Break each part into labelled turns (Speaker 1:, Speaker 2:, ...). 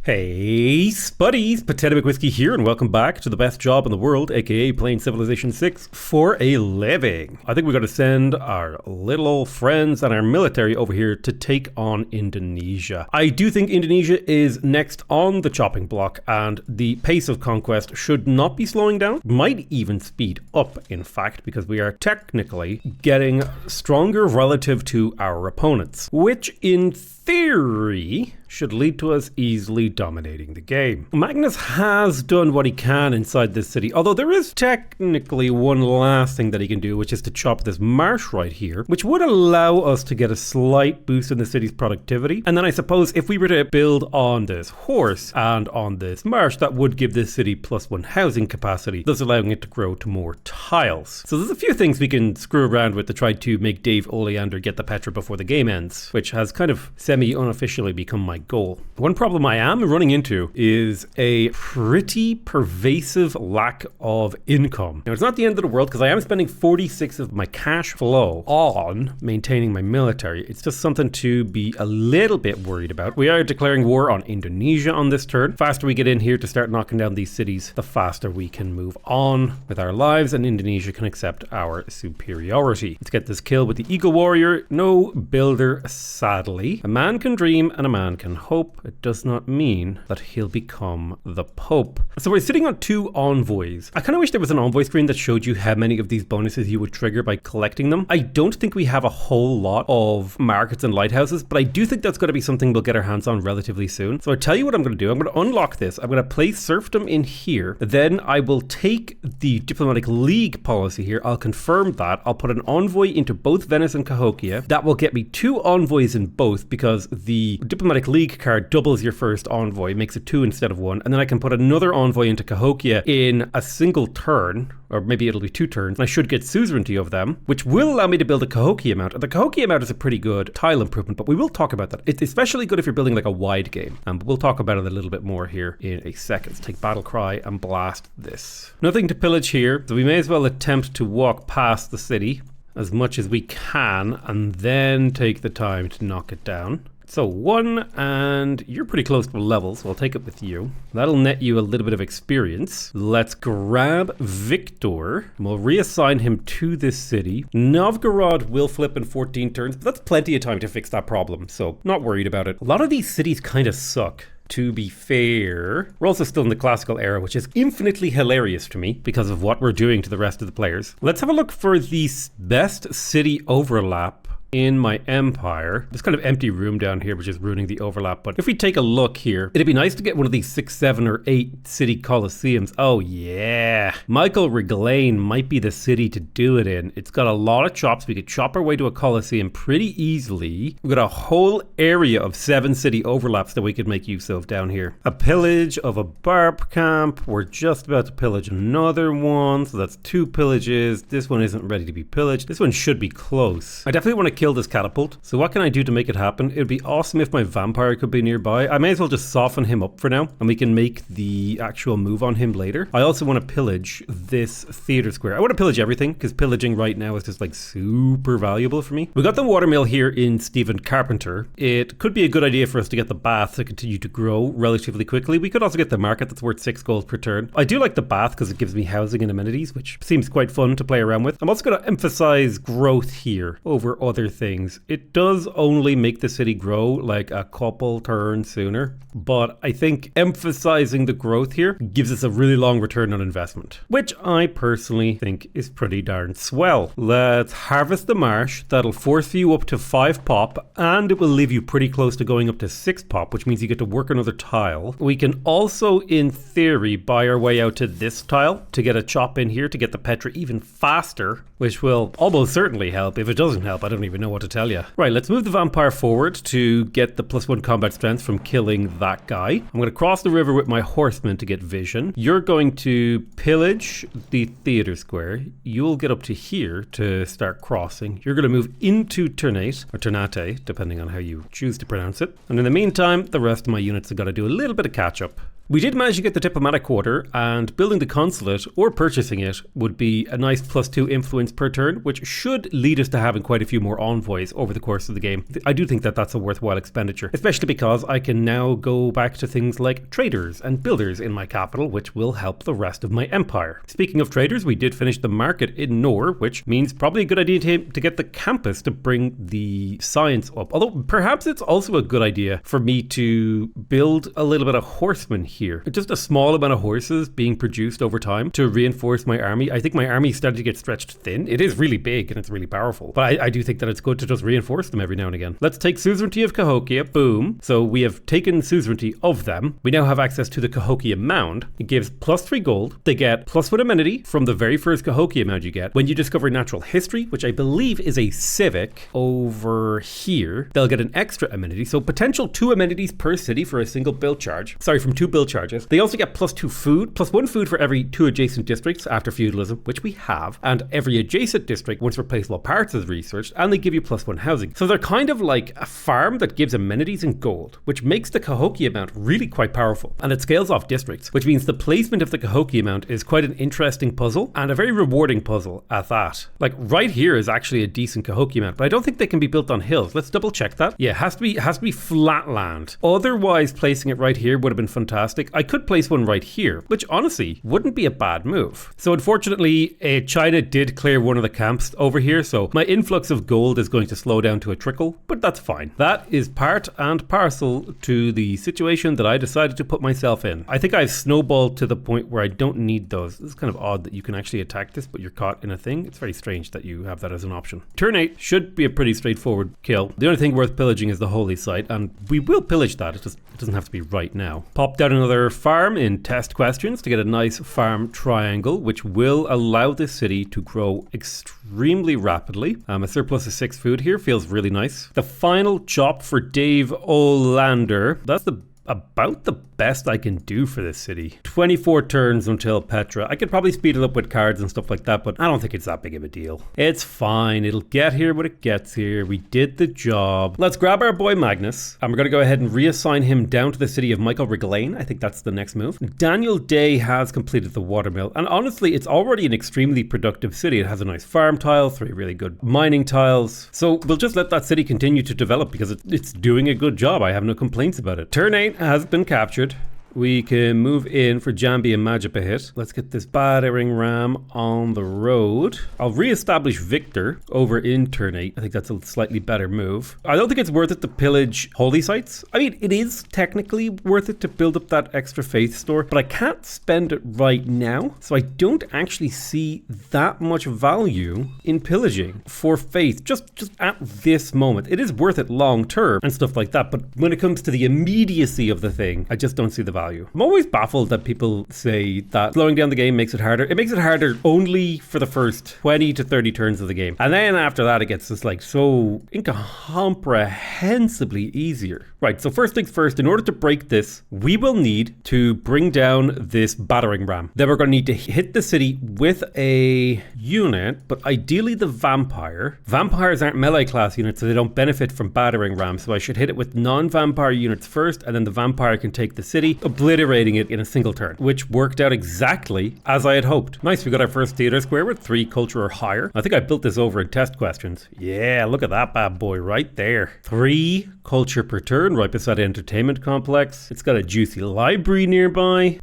Speaker 1: Hey Spuddies, Potato Whiskey here, and welcome back to the best job in the world, aka playing Civilization 6 for a living. I think we gotta send our little old friends and our military over here to take on Indonesia. I do think Indonesia is next on the chopping block, and the pace of conquest should not be slowing down, might even speed up, in fact, because we are technically getting stronger relative to our opponents, which in theory should lead to us easily dominating the game. Magnus has done what he can inside this city, although there is technically one last thing that he can do, which is to chop this marsh right here, which would allow us to get a slight boost in the city's productivity. And then I suppose if we were to build on this horse and on this marsh, that would give this city +1 housing capacity, thus allowing it to grow to more tiles. So there's a few things we can screw around with to try to make Dave Oleander get the Petra before the game ends, which has kind of semi-unofficially become my goal. One problem I am running into is a pretty pervasive lack of income. Now, it's not the end of the world because I am spending 46 of my cash flow on maintaining my military. It's just something to be a little bit worried about. We are declaring war on Indonesia on this turn. The faster we get in here to start knocking down these cities, the faster we can move on with our lives and Indonesia can accept our superiority. Let's get this kill with the Eagle Warrior. No builder, sadly. A man can dream and a man can hope. It does not mean that he'll become the Pope. So we're sitting on 2 envoys. I kind of wish there was an envoy screen that showed you how many of these bonuses you would trigger by collecting them. I don't think we have a whole lot of markets and lighthouses, but I do think that's going to be something we'll get our hands on relatively soon. So I'll tell you what I'm going to do. I'm going to unlock this. I'm going to place serfdom in here. Then I will take the diplomatic league policy here. I'll confirm that. I'll put an envoy into both Venice and Cahokia. That will get me 2 envoys in both because the diplomatic league card doubles your first envoy, makes it 2 instead of 1, and then I can put another envoy into Cahokia in a single turn, or maybe it'll be 2 turns, and I should get suzerainty of them, which will allow me to build a Cahokia mount. And the Cahokia mount is a pretty good tile improvement, but we will talk about that. It's especially good if you're building like a wide game, but we'll talk about it a little bit more here in a second. Let's take Battle Cry and blast this. Nothing to pillage here, so we may as well attempt to walk past the city as much as we can, and then take the time to knock it down. So 1, and you're pretty close to a level, so I'll take it with you. That'll net you a little bit of experience. Let's grab Victor, and we'll reassign him to this city. Novgorod will flip in 14 turns, but that's plenty of time to fix that problem, so not worried about it. A lot of these cities kind of suck. To be fair, we're also still in the classical era, which is infinitely hilarious to me because of what we're doing to the rest of the players. Let's have a look for the best city overlap in my empire. This kind of empty room down here, which is ruining the overlap. But if we take a look here, it'd be nice to get one of these 6, 7, or 8 city coliseums. Oh yeah. Michael Reglain might be the city to do it in. It's got a lot of chops. We could chop our way to a coliseum pretty easily. We've got a whole area of 7 city overlaps that we could make use of down here. A pillage of a barb camp. We're just about to pillage another one. So that's 2 pillages. This one isn't ready to be pillaged. This one should be close. I definitely want to kill this catapult. So what can I do to make it happen? It would be awesome if my vampire could be nearby. I may as well just soften him up for now, and we can make the actual move on him later. I also want to pillage this theater square. I want to pillage everything because pillaging right now is just like super valuable for me. We got the watermill here in Stephen Carpenter. It could be a good idea for us to get the bath to continue to grow relatively quickly. We could also get the market that's worth 6 gold per turn. I do like the bath because it gives me housing and amenities, which seems quite fun to play around with. I'm also going to emphasize growth here over other things. It does only make the city grow like a couple turns sooner, but I think emphasizing the growth here gives us a really long return on investment, which I personally think is pretty darn swell. Let's harvest the marsh. That'll force you up to 5 pop, and it will leave you pretty close to going up to 6 pop, which means you get to work another tile. We can also, in theory, buy our way out to this tile to get a chop in here to get the Petra even faster, which will almost certainly help. If it doesn't help, I don't even know what to tell you. Right, let's move the vampire forward to get the +1 combat strength from killing that guy. I'm going to cross the river with my horsemen to get vision. You're going to pillage the theater square. You'll get up to here to start crossing. You're going to move into Ternate, or Ternate, depending on how you choose to pronounce it. And in the meantime, the rest of my units have got to do a little bit of catch up. We did manage to get the diplomatic quarter, and building the consulate or purchasing it would be a nice +2 influence per turn, which should lead us to having quite a few more envoys over the course of the game. I do think that that's a worthwhile expenditure, especially because I can now go back to things like traders and builders in my capital, which will help the rest of my empire. Speaking of traders, we did finish the market in Nor, which means probably a good idea to get the campus to bring the science up. Although perhaps it's also a good idea for me to build a little bit of horsemen here. Just a small amount of horses being produced over time to reinforce my army. I think my army is starting to get stretched thin. It is really big and it's really powerful, but I do think that it's good to just reinforce them every now and again. Let's take suzerainty of Cahokia. Boom. So we have taken suzerainty of them. We now have access to the Cahokia Mound. It gives +3 gold. They get +1 amenity from the very first Cahokia Mound you get. When you discover natural history, which I believe is a civic over here, they'll get an extra amenity. So potential 2 amenities per city for a single build charge. Sorry, from 2 build charges. They also get +2 food, +1 food for every 2 adjacent districts after feudalism, which we have, and every adjacent district once replaceable parts is researched, and they give you +1 housing. So they're kind of like a farm that gives amenities and gold, which makes the Cahokia Mount really quite powerful. And it scales off districts, which means the placement of the Cahokia Mount is quite an interesting puzzle, and a very rewarding puzzle at that. Like right here is actually a decent Cahokia Mount, but I don't think they can be built on hills. Let's double check that. Yeah, it has to be flat land. Otherwise, placing it right here would have been fantastic. I could place one right here, which honestly wouldn't be a bad move. So unfortunately, China did clear one of the camps over here, so my influx of gold is going to slow down to a trickle, but that's fine. That is part and parcel to the situation that I decided to put myself in. I think I've snowballed to the point where I don't need those. This is kind of odd that you can actually attack this, but you're caught in a thing. It's very strange that you have that as an option. Turn 8 should be a pretty straightforward kill. The only thing worth pillaging is the holy site, and we will pillage that. It doesn't have to be right now. Pop down another farm in test questions to get a nice farm triangle, which will allow this city to grow extremely rapidly. A surplus of 6 food here feels really nice. The final chop for Dave Olander. That's about the best I can do for this city. 24 turns until Petra. I could probably speed it up with cards and stuff like that, but I don't think it's that big of a deal. It's fine. It'll get here when it gets here. We did the job. Let's grab our boy Magnus, and we're going to go ahead and reassign him down to the city of Michael Reglane. I think that's the next move. Daniel Day has completed the watermill, and honestly, it's already an extremely productive city. It has a nice farm tile, 3 really good mining tiles. So we'll just let that city continue to develop because it's doing a good job. I have no complaints about it. Turn 8 has been captured. We can move in for Jambi and Majapahit. Let's get this battering ram on the road. I'll re-establish Victor over in turn 8. I think that's a slightly better move. I don't think it's worth it to pillage holy sites. I mean, it is technically worth it to build up that extra faith store, but I can't spend it right now. So I don't actually see that much value in pillaging for faith just at this moment. It is worth it long term and stuff like that, but when it comes to the immediacy of the thing, I just don't see the value. I'm always baffled that people say that slowing down the game makes it harder. It makes it harder only for the first 20 to 30 turns of the game. And then after that, it gets just like so incomprehensibly easier. Right, so first things first, in order to break this, we will need to bring down this battering ram. Then we're going to need to hit the city with a unit, but ideally the vampire. Vampires aren't melee class units, so they don't benefit from battering rams. So I should hit it with non-vampire units first, and then the vampire can take the city, obliterating it in a single turn, which worked out exactly as I had hoped. Nice, we got our first theater square with 3 culture or higher. I think I built this over in test questions. Yeah, look at that bad boy right there. 3 culture per turn, right beside an entertainment complex. It's got a juicy library nearby.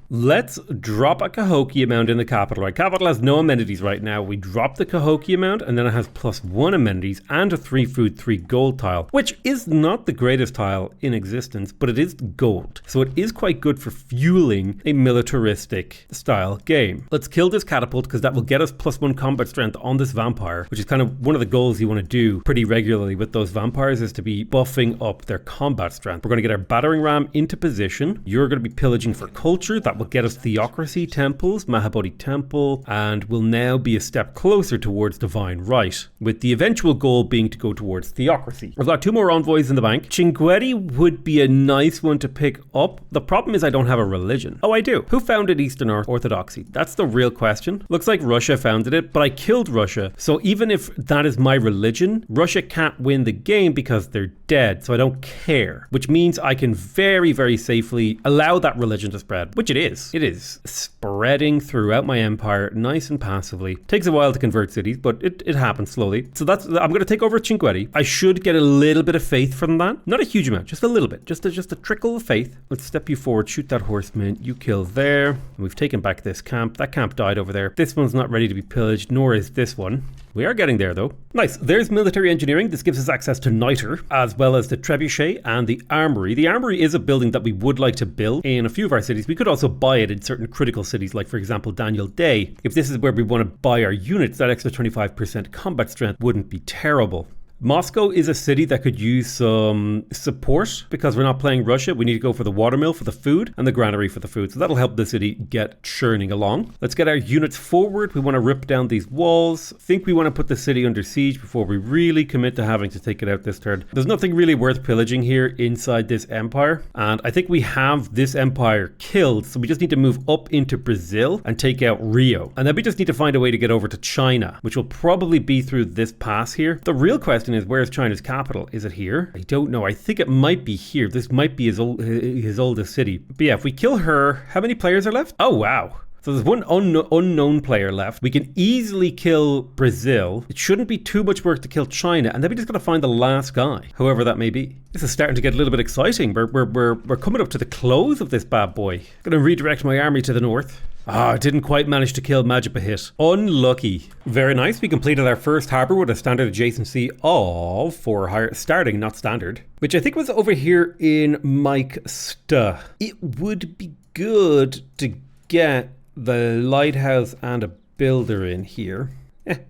Speaker 1: Let's drop a Cahokia Mound in the capital. Right, capital has no amenities right now. We drop the Cahokia Mound, and then it has +1 amenities and a 3 food, 3 gold tile, which is not the greatest tile in existence, but it is gold. So it is quite good for fueling a militaristic style game. Let's kill this catapult because that will get us +1 combat strength on this vampire, which is kind of one of the goals you want to do pretty regularly with those vampires, is to be buffing up their combat strength. We're going to get our battering ram into position. You're going to be pillaging for culture. That That will get us theocracy temples, Mahabodhi Temple, and will now be a step closer towards divine right, with the eventual goal being to go towards theocracy. I've got 2 more envoys in the bank. Chinguetti would be a nice one to pick up. The problem is I don't have a religion. Oh, I do. Who founded Eastern Orthodoxy? That's the real question. Looks like Russia founded it, but I killed Russia. So even if that is my religion, Russia can't win the game because they're dead, so I don't care. Which means I can very, very safely allow that religion to spread, which it is. It is spreading throughout my empire, nice and passively. Takes a while to convert cities, but it happens slowly. So I'm going to take over Chinguetti. I should get a little bit of faith from that. Not a huge amount, just a little bit. Just a trickle of faith. Let's step you forward, shoot that horseman. You kill there. And we've taken back this camp. That camp died over there. This one's not ready to be pillaged, nor is this one. We are getting there though. Nice. There's military engineering. This gives us access to Niter, as well as the trebuchet and the armory. The armory is a building that we would like to build in a few of our cities. We could also buy it in certain critical cities, like for example, Daniel Day. If this is where we want to buy our units, that extra 25% combat strength wouldn't be terrible. Moscow is a city that could use some support because we're not playing Russia. We need to go for the watermill for the food and the granary for the food. So that'll help the city get churning along. Let's get our units forward. We want to rip down these walls. I think we want to put the city under siege before we really commit to having to take it out this turn. There's nothing really worth pillaging here inside this empire. And I think we have this empire killed. So we just need to move up into Brazil and take out Rio. And then we just need to find a way to get over to China, which will probably be through this pass here. The real question is, where's China's capital? Is it here? I don't know. I think it might be here. This might be his oldest city. But yeah, if we kill her, how many players are left? Oh, wow. So there's one unknown player left. We can easily kill Brazil. It shouldn't be too much work to kill China. And then we just got to find the last guy, whoever that may be. This is starting to get a little bit exciting. We're coming up to the close of this bad boy. Going to redirect my army to the north. I didn't quite manage to kill Majapahit. Unlucky. Very nice. We completed our first harbour with a standard adjacency of 4 higher, starting, not standard, which I think was over here in Mike Sta. It would be good to get the lighthouse and a builder in here.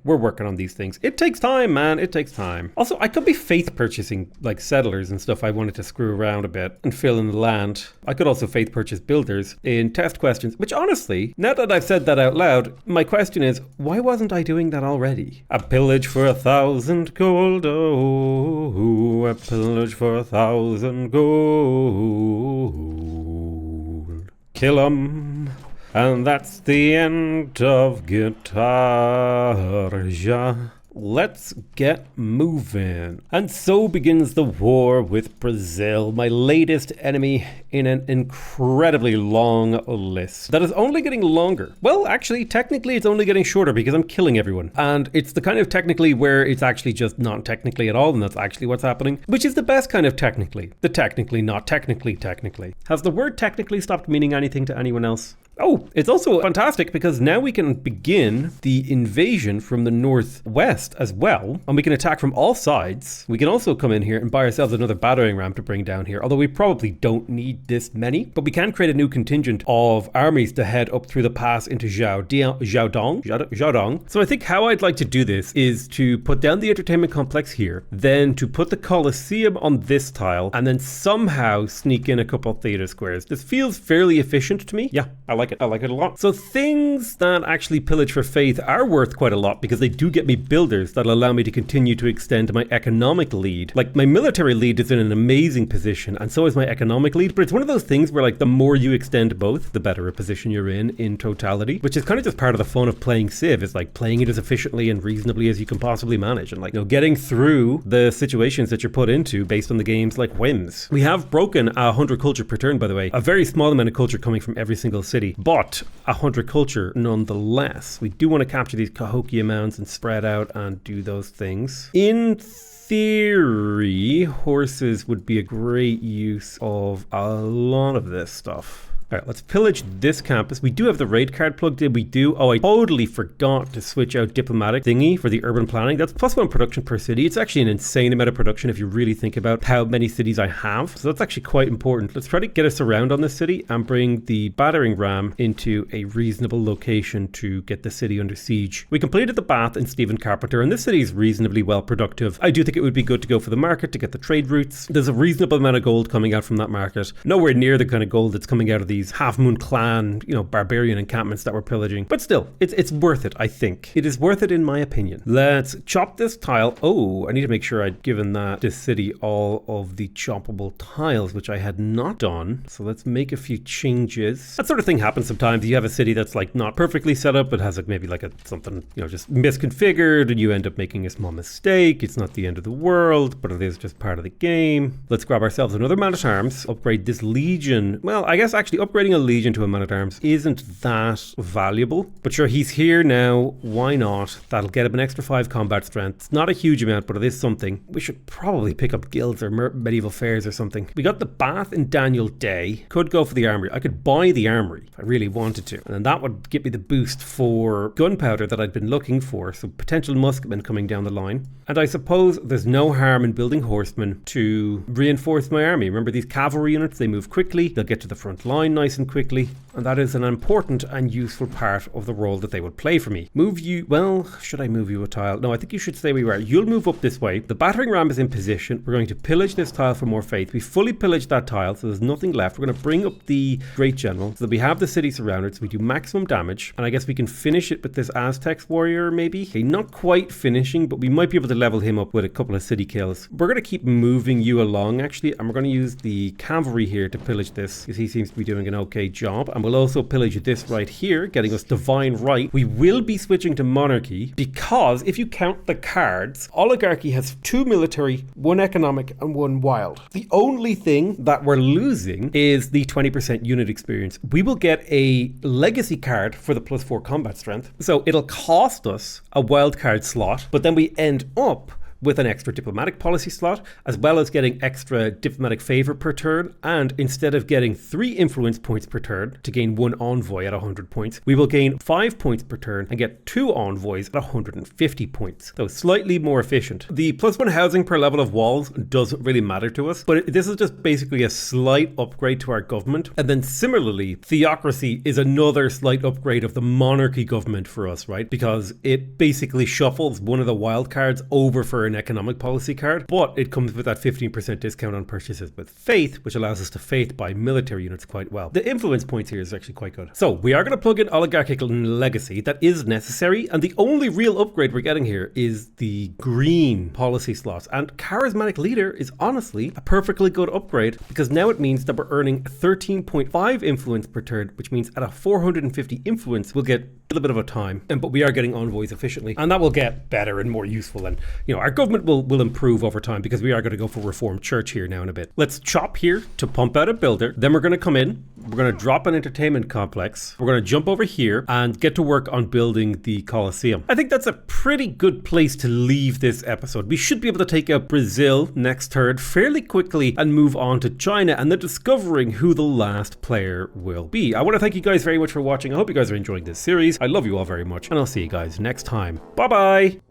Speaker 1: We're working on these things. It takes time, man. It takes time. Also, I could be faith purchasing like settlers and stuff. I wanted to screw around a bit and fill in the land. I could also faith purchase builders in test questions, which honestly, now that I've said that out loud, my question is, why wasn't I doing that already? A pillage for 1,000 gold. Oh, a pillage for 1,000 gold. Kill 'em. And that's the end of Guitarja. Let's get moving. And so begins the war with Brazil, my latest enemy in an incredibly long list that is only getting longer. Well, actually, technically, it's only getting shorter because I'm killing everyone. And it's the kind of technically where it's actually just not technically at all, and that's actually what's happening, which is the best kind of technically. The technically, not technically. Has the word technically stopped meaning anything to anyone else? Oh, it's also fantastic because now we can begin the invasion from the northwest as well, and we can attack from all sides. We can also come in here and buy ourselves another battering ram to bring down here, although we probably don't need this many, but we can create a new contingent of armies to head up through the pass into Jiaodong. So I think how I'd like to do this is to put down the entertainment complex here, then to put the Colosseum on this tile, and then somehow sneak in a couple of theater squares. This feels fairly efficient to me. Yeah, I like it a lot. So things that actually pillage for faith are worth quite a lot because they do get me builders that'll allow me to continue to extend my economic lead. Like my military lead is in an amazing position, and so is my economic lead, but it's one of those things where like the more you extend both, the better a position you're in totality, which is kind of just part of the fun of playing Civ, is like playing it as efficiently and reasonably as you can possibly manage, and like, you know, getting through the situations that you're put into based on the game's like whims. We have broken 100 culture per turn, by the way, a very small amount of culture coming from every single city, but 100 culture nonetheless. We do want to capture these Cahokia mounds and spread out and do those things. In theory, horses would be a great use of a lot of this stuff. All right, let's pillage this campus. We do have the raid card plugged in. We do. Oh, I totally forgot to switch out diplomatic thingy for the urban planning. That's +1 production per city. It's actually an insane amount of production if you really think about how many cities I have. So that's actually quite important. Let's try to get us around on this city and bring the battering ram into a reasonable location to get the city under siege. We completed the Bath and Stephen Carpenter, and this city is reasonably well productive. I do think it would be good to go for the market to get the trade routes. There's a reasonable amount of gold coming out from that market. Nowhere near the kind of gold that's coming out of the these Half Moon Clan, barbarian encampments that we're pillaging. But still, it's worth it, I think. It is worth it in my opinion. Let's chop this tile. Oh, I need to make sure I'd given this city all of the choppable tiles, which I had not done. So let's make a few changes. That sort of thing happens sometimes. You have a city that's like not perfectly set up. It has like maybe like something, just misconfigured, and you end up making a small mistake. It's not the end of the world, but it is just part of the game. Let's grab ourselves another man-at-arms, upgrade this legion. Well, I guess actually upgrading a legion to a man-at-arms isn't that valuable, but sure, he's here now. Why not? That'll get him an extra 5 combat strength. It's not a huge amount, but it is something. We should probably pick up guilds or medieval fairs or something. We got the Bath in Daniel Day. Could go for the armory. I could buy the armory if I really wanted to, and then that would give me the boost for gunpowder that I'd been looking for, so potential musketmen coming down the line. And I suppose there's no harm in building horsemen to reinforce my army. Remember, these cavalry units, they move quickly, they'll get to the front line nice and quickly, and that is an important and useful part of the role that they would play for me. Move you, well, should I move you a tile? No, I think you should stay where you are. You'll move up this way. The battering ram is in position. We're going to pillage this tile for more faith. We fully pillaged that tile, so there's nothing left. We're going to bring up the Great General so that we have the city surrounded, so we do maximum damage, and I guess we can finish it with this Aztecs warrior maybe. Okay, not quite finishing, but we might be able to level him up with a couple of city kills. We're going to keep moving you along actually, and we're going to use the cavalry here to pillage this, because he seems to be doing an okay job. And we'll also pillage this right here, getting us divine right. We will be switching to monarchy because if you count the cards, oligarchy has 2 military, 1 economic, and 1 wild. The only thing that we're losing is the 20% unit experience. We will get a legacy card for the +4 combat strength, so it'll cost us a wild card slot, but then we end up with an extra diplomatic policy slot, as well as getting extra diplomatic favor per turn. And instead of getting 3 influence points per turn to gain 1 envoy at 100 points, we will gain 5 points per turn and get 2 envoys at 150 points. So slightly more efficient. The +1 housing per level of walls doesn't really matter to us, but this is just basically a slight upgrade to our government. And then similarly, theocracy is another slight upgrade of the monarchy government for us, right? Because it basically shuffles one of the wild cards over for an economic policy card, but it comes with that 15% discount on purchases with faith, which allows us to faith buy military units quite well. The influence points here is actually quite good. So we are going to plug in oligarchical legacy. That is necessary, and the only real upgrade we're getting here is the green policy slots, and charismatic leader is honestly a perfectly good upgrade, because now it means that we're earning 13.5 influence per turn, which means at a 450 influence we'll get a little bit of a time, but we are getting envoys efficiently, and that will get better and more useful, and our government will improve over time, because we are going to go for Reformed Church here now in a bit. Let's chop here to pump out a builder. Then we're going to come in, we're going to drop an entertainment complex, we're going to jump over here and get to work on building the Colosseum. I think that's a pretty good place to leave this episode. We should be able to take out Brazil next turn fairly quickly and move on to China, and then discovering who the last player will be. I want to thank you guys very much for watching. I hope you guys are enjoying this series. I love you all very much, and I'll see you guys next time. Bye bye.